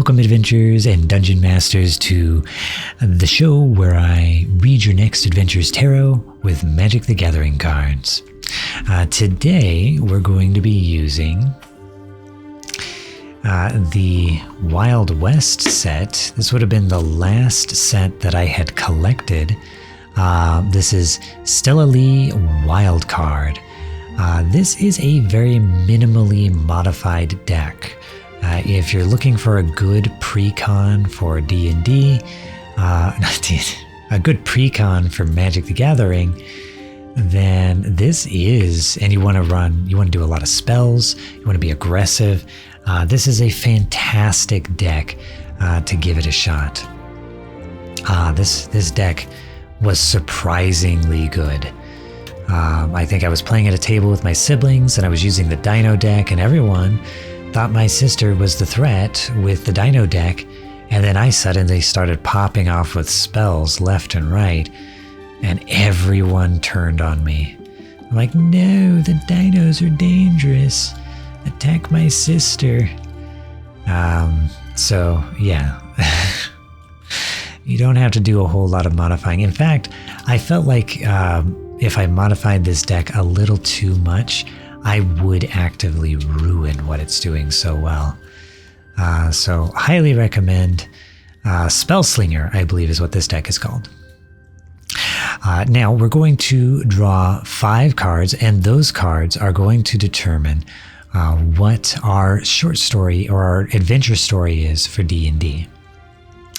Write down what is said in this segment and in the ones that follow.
Welcome, adventurers and dungeon masters, to the show where I read your next adventure's tarot with Magic the Gathering cards. Today, we're going to be using the Wild West set. This would have been the last set that I had collected. This is Stella Lee Wild Card. This is a very minimally modified deck. If you're looking for a good pre-con for D&D, a good pre-con for Magic the Gathering, then this is, and you want to do a lot of spells, you want to be aggressive, this is a fantastic deck to give it a shot. This deck was surprisingly good. I think I was playing at a table with my siblings and I was using the Dino deck, and everyone thought my sister was the threat with the Dino deck, and then I suddenly started popping off with spells left and right, and everyone turned on me. I'm like, no, the dinos are dangerous. Attack my sister. So yeah, you don't have to do a whole lot of modifying. In fact, I felt like if I modified this deck a little too much, I would actively ruin what it's doing so well. So highly recommend Spellslinger, I believe is what this deck is called. Now we're going to draw 5 cards, and those cards are going to determine what our short story or our adventure story is for D&D.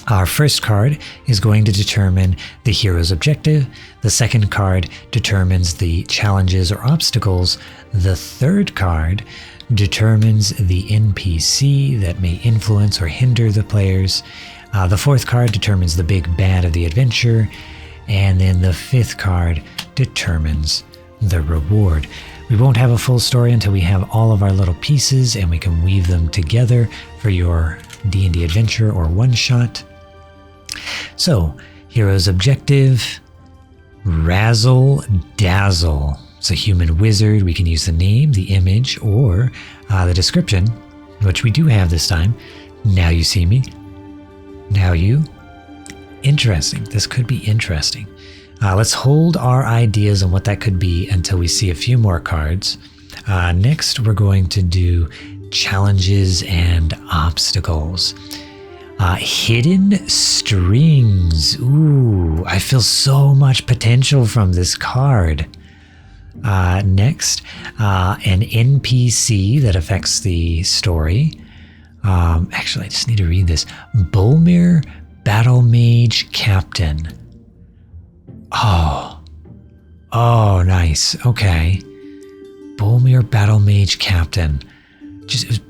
Our first card is going to determine the hero's objective. The second card determines the challenges or obstacles. The third card determines the NPC that may influence or hinder the players. The fourth card determines the big bad of the adventure. And then the fifth card determines the reward. We won't have a full story until we have all of our little pieces and we can weave them together for your D&D adventure or one-shot. So, hero's objective, Razzle Dazzle. It's a human wizard. We can use the name, the image, or the description, which we do have this time. Now you see me. Now you. Interesting. This could be interesting. Let's hold our ideas on what that could be until we see a few more cards. Next, we're going to do challenges and obstacles. Hidden strings. Ooh, I feel so much potential from this card. Next, an NPC that affects the story. Actually, I just need to read this. Balmor Battle Mage Captain. Oh, nice. Okay. Balmor Battle Mage Captain. It was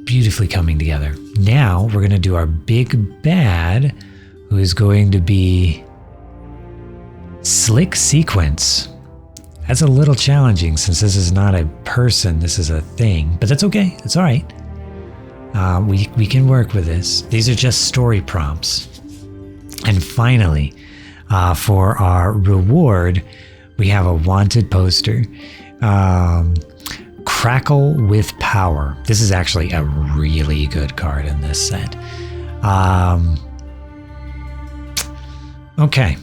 beautifully coming together. Now we're going to do our big bad, who is going to be Slick Sequence. That's a little challenging since this is not a person, this is a thing, but that's okay. It's all right. We can work with this. These are just story prompts. And finally, for our reward, we have a wanted poster. Crackle with Power. This is actually a really good card in this set. Okay.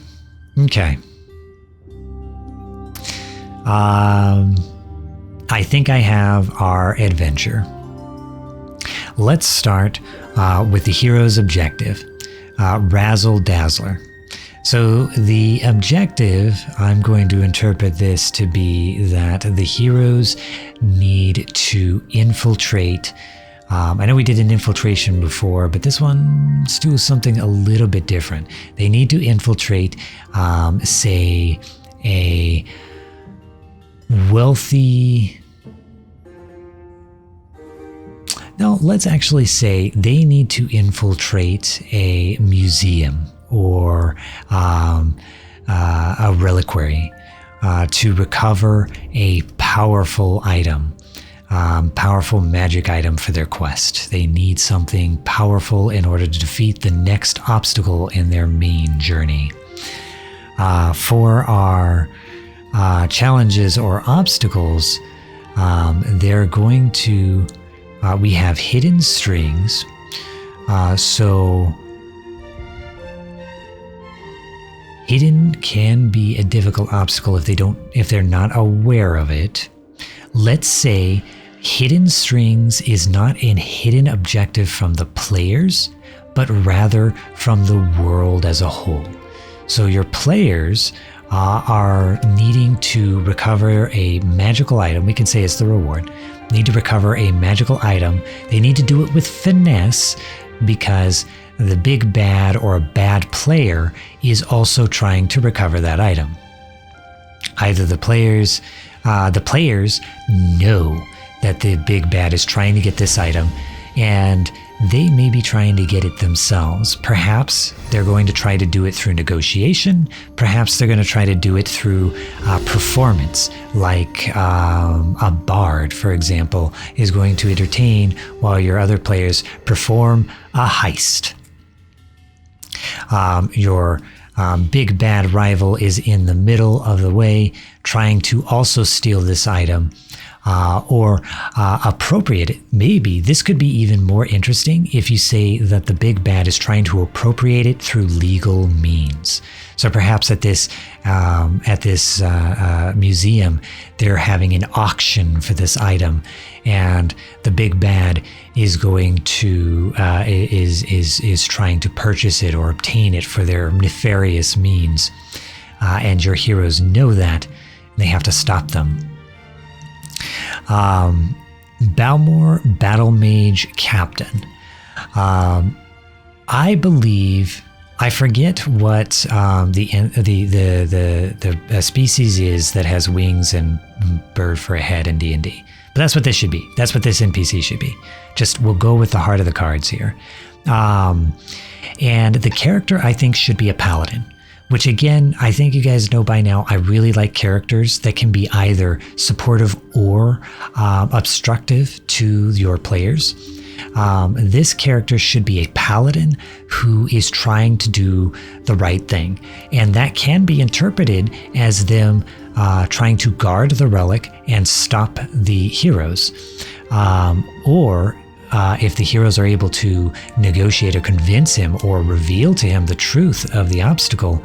I think I have our adventure. Let's start with the hero's objective, Razzle Dazzler. So the objective, I'm going to interpret this to be that the heroes need to infiltrate. I know we did an infiltration before, but this one's do something a little bit different. They need to infiltrate, say, a wealthy... No, let's actually say they need to infiltrate a museum or a reliquary to recover a powerful item, powerful magic item for their quest. They need something powerful in order to defeat the next obstacle in their main journey. For our challenges or obstacles, they're going to... we have hidden strings. So hidden can be a difficult obstacle if they're not aware of it. Let's say hidden strings is not a hidden objective from the players, but rather from the world as a whole. So your players are needing to recover a magical item. We can say it's the reward. Need to recover a magical item. They need to do it with finesse because the big bad or a bad player is also trying to recover that item. Either the players know that the big bad is trying to get this item, and they may be trying to get it themselves. Perhaps they're going to try to do it through negotiation. Perhaps they're going to try to do it through performance, like a bard, for example, is going to entertain while your other players perform a heist. Your big bad rival is in the middle of the way, trying to also steal this item. Or appropriate it. Maybe this could be even more interesting if you say that the big bad is trying to appropriate it through legal means. So perhaps at this museum, they're having an auction for this item, and the big bad is going to is trying to purchase it or obtain it for their nefarious means, and your heroes know that, and they have to stop them. Balmor Battle Mage Captain. I believe, I forget what the species is that has wings and bird for a head in D&D. But that's what this should be. That's what this NPC should be. Just we'll go with the heart of the cards here. And the character I think should be a paladin. Which again, I think you guys know by now, I really like characters that can be either supportive or obstructive to your players. This character should be a paladin who is trying to do the right thing. And that can be interpreted as them trying to guard the relic and stop the heroes. Or if the heroes are able to negotiate or convince him or reveal to him the truth of the obstacle,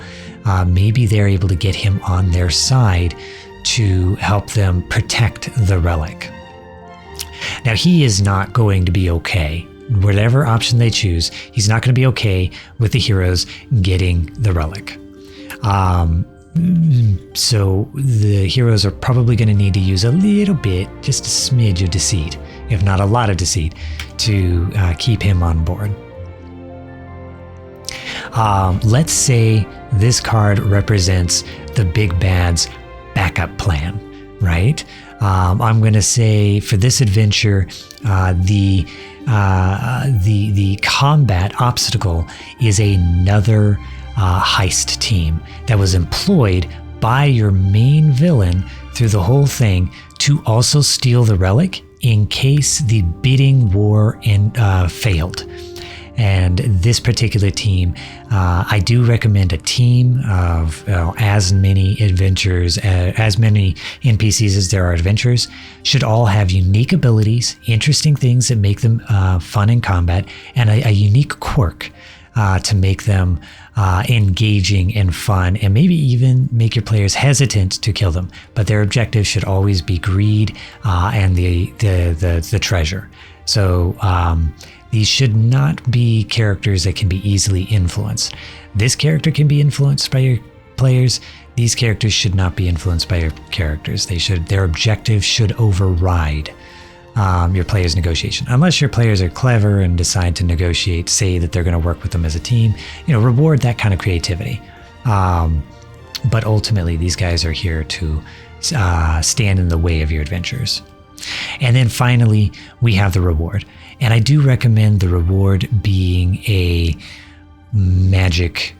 maybe they're able to get him on their side to help them protect the relic. Now, he is not going to be okay. Whatever option they choose, he's not going to be okay with the heroes getting the relic. So the heroes are probably going to need to use a little bit, just a smidge of deceit, if not a lot of deceit, to keep him on board. Let's say this card represents the big bad's backup plan, right? I'm going to say for this adventure, the combat obstacle is another heist team that was employed by your main villain through the whole thing to also steal the relic in case the bidding war failed. And this particular team, I do recommend a team of as many adventures, as many NPCs as there are adventures, should all have unique abilities, interesting things that make them fun in combat, and a unique quirk to make them engaging and fun, and maybe even make your players hesitant to kill them. But their objective should always be greed and the treasure. So these should not be characters that can be easily influenced. This character can be influenced by your players. These characters should not be influenced by your characters. Their objective should override your players' negotiation. Unless your players are clever and decide to negotiate, say that they're going to work with them as a team, reward that kind of creativity. But ultimately, these guys are here to stand in the way of your adventures. And then finally, we have the reward. And I do recommend the reward being a magic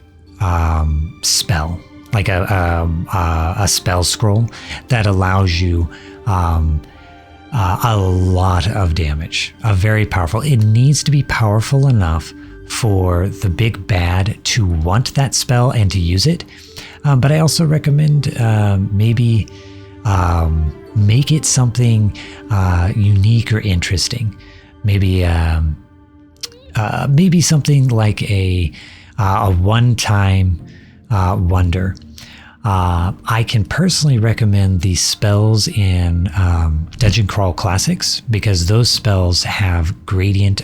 spell, like a spell scroll that allows you a lot of damage, very powerful. It needs to be powerful enough for the big bad to want that spell and to use it. But I also recommend maybe make it something unique or interesting. Maybe maybe something like a one-time wonder. I can personally recommend the spells in Dungeon Crawl Classics because those spells have gradient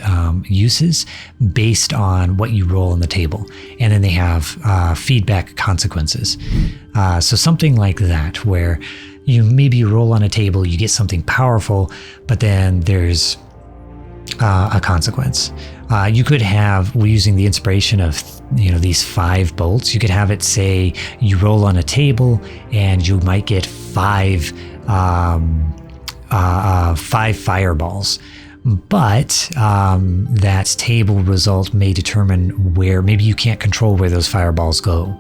uses based on what you roll on the table, and then they have feedback consequences. So something like that, where you maybe roll on a table, you get something powerful, but then there's a consequence. You could have, using the inspiration of these 5 bolts, you could have it say you roll on a table and you might get 5 fireballs, but that table result may determine where maybe you can't control where those fireballs go.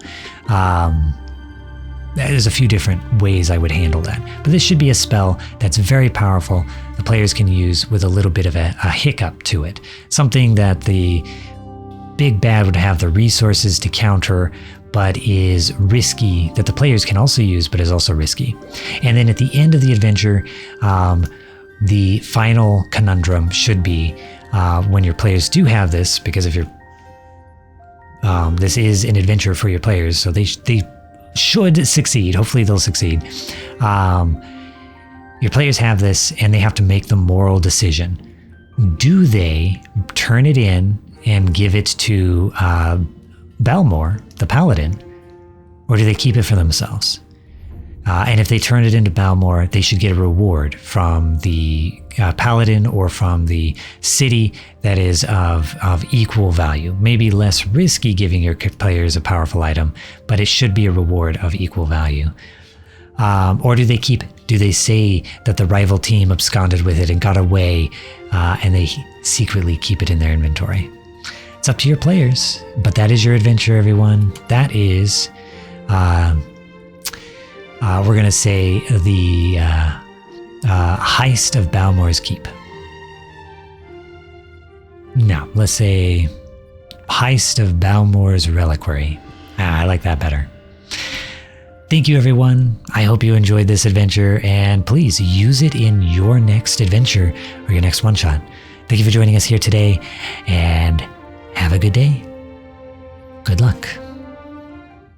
There's a few different ways I would handle that, but this should be a spell that's very powerful. The players can use with a little bit of a hiccup to it, something that the big bad would have the resources to counter, but is risky, that the players can also use, but is also risky. And then at the end of the adventure, the final conundrum should be when your players do have this, because if you're this is an adventure for your players, so they should succeed. Hopefully they'll succeed. Your players have this and they have to make the moral decision. Do they turn it in and give it to Balmor, the paladin, or do they keep it for themselves? And if they turn it into Balmor, they should get a reward from the paladin or from the city that is of equal value. Maybe less risky giving your players a powerful item, but it should be a reward of equal value. Or do they keep it? Do they say that the rival team absconded with it and got away, and they secretly keep it in their inventory? It's up to your players, but that is your adventure, everyone. That is... we're going to say the Heist of Balmor's Keep. No, let's say Heist of Balmor's Reliquary. I like that better. Thank you, everyone. I hope you enjoyed this adventure, and please use it in your next adventure or your next one-shot. Thank you for joining us here today, and have a good day. Good luck.